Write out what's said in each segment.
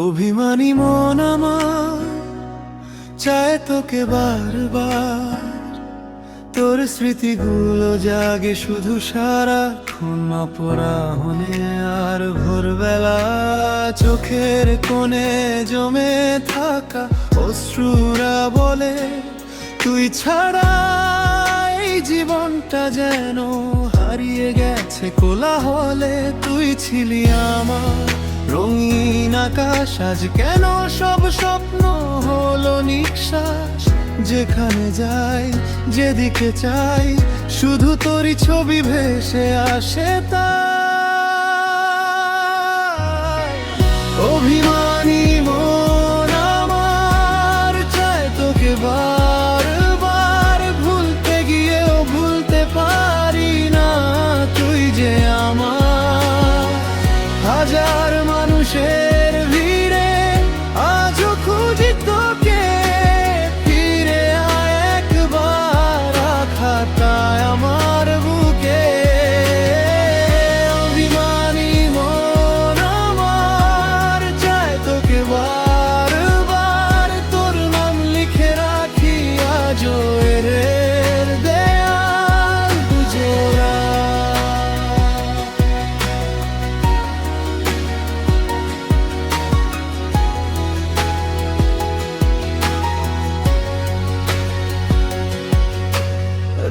অভিমানী মন আমার চায় তোকে বারবার, তোর স্মৃতিগুলো জাগে শুধু সারাক্ষণ অপরাহনে আর ভোরবেলা। চোখের কোণে জমে থাকা অশ্রুরা বলে তুই ছাড়া এই জীবনটা যেন হারিয়ে গেছে কোলাহলে। তুই ছিলি আমার রঙিন আকাশ, আজ কেন সব স্বপ্ন হলো নিঃশ্বাস। যেখানে যাই যেদিকে চাই শুধু তোরই ছবি ভেসে আসে তাই। অভিমানী মন আমার চায় তোকে বারবার, ভুলতে গিয়েও ভুলতে পারি না। তুই যে আমার হাজার মানুষের ভিড়ে আজও খুঁজি তোকে। ফিরে আয় একবার, খাতায় আমার বুকে। অভিমানী মন আমার চায় তোকে বারবার, তোর নাম লিখে রাখি আজও এর দেয়াল দুজোড়া।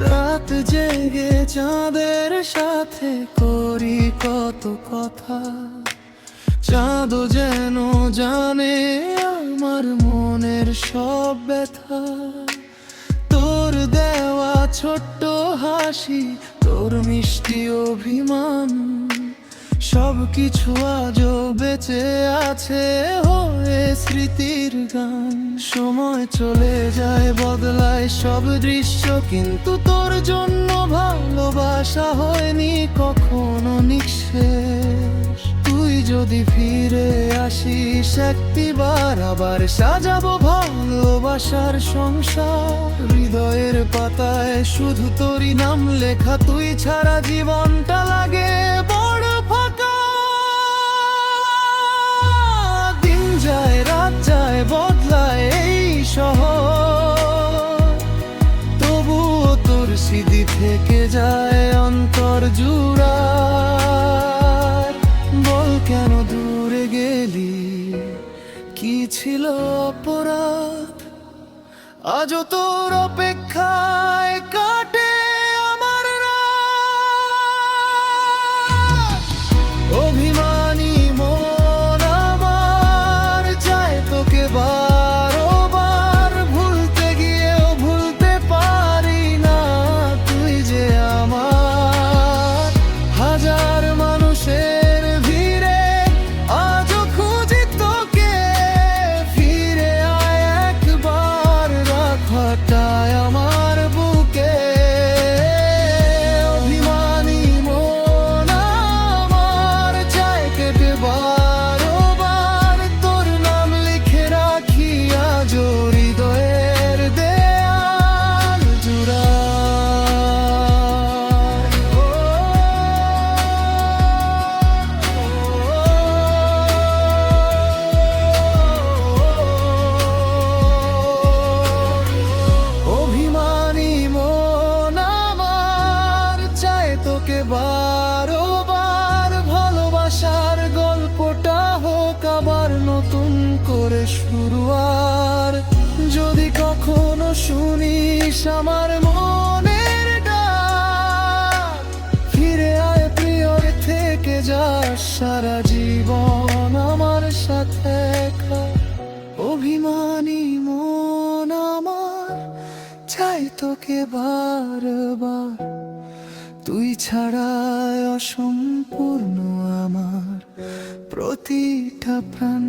রাত জেগে চাঁদের সাথে করি কত কথা, চাঁদও যেন জানে আমার মনের সব ব্যথা। তোর দেওয়া ছোট্ট হাসি, তোর মিষ্টি অভিমান, সব কিছু আজও বেঁচে আছে হয়ে স্মৃতির গান। সময় চলে যায় বদলায় সব দৃশ্য, কিন্তু তোর জন্য ভালোবাসা হয়নি কখনো নিঃশেষ। তুই যদি ফিরে আসিস একটিবার, আবার সাজাবো ভালোবাসার সংসার। হৃদয়ের পাতায় শুধু তোরই নাম লেখা, তুই ছাড়া জীবনটা লাগে বড় ফাঁকা। দিন যায় রাত যায় বদলায় এই শহর, তবুও তোর স্মৃতি থেকে যায় অন্তর জুড়ায়। বল কেন দূরে গেলি, কি ছিল অপরাধ, আজও তোর অপেক্ষায় কাটে আমার রাত। অভিমানী মন আমার চায় তোকে বারবার, ভুলতে গিয়েও ভুলতে পারি না। তুই যে আমার হাজার মানুষের ভিড়ে আজও খুঁজি তোকে। ফিরে আয় একবার, রাখাটায় আমার বুকে। অভিমানী মন আমার চায় কেটে বারবার, তোর নাম লিখে রাখি আজও হৃদয়ের দেয়াল জুড়ায়। অভিমানী মন আমার চায় তোকে বারবার, ভালোবাসার গল্পটা হোক আবার নতুন করে শুরু। আর যদি কখনো শুনিস আমার মনের ডাক, ফিরে আয় প্রিয়, থেকে যাস সারা জীবন আমার সাথে একা। অভিমানী মন আমার চাই তোকে বারবার, তুই ছাড়া অসম্পূর্ণ আমার প্রতিটা প্রাণ।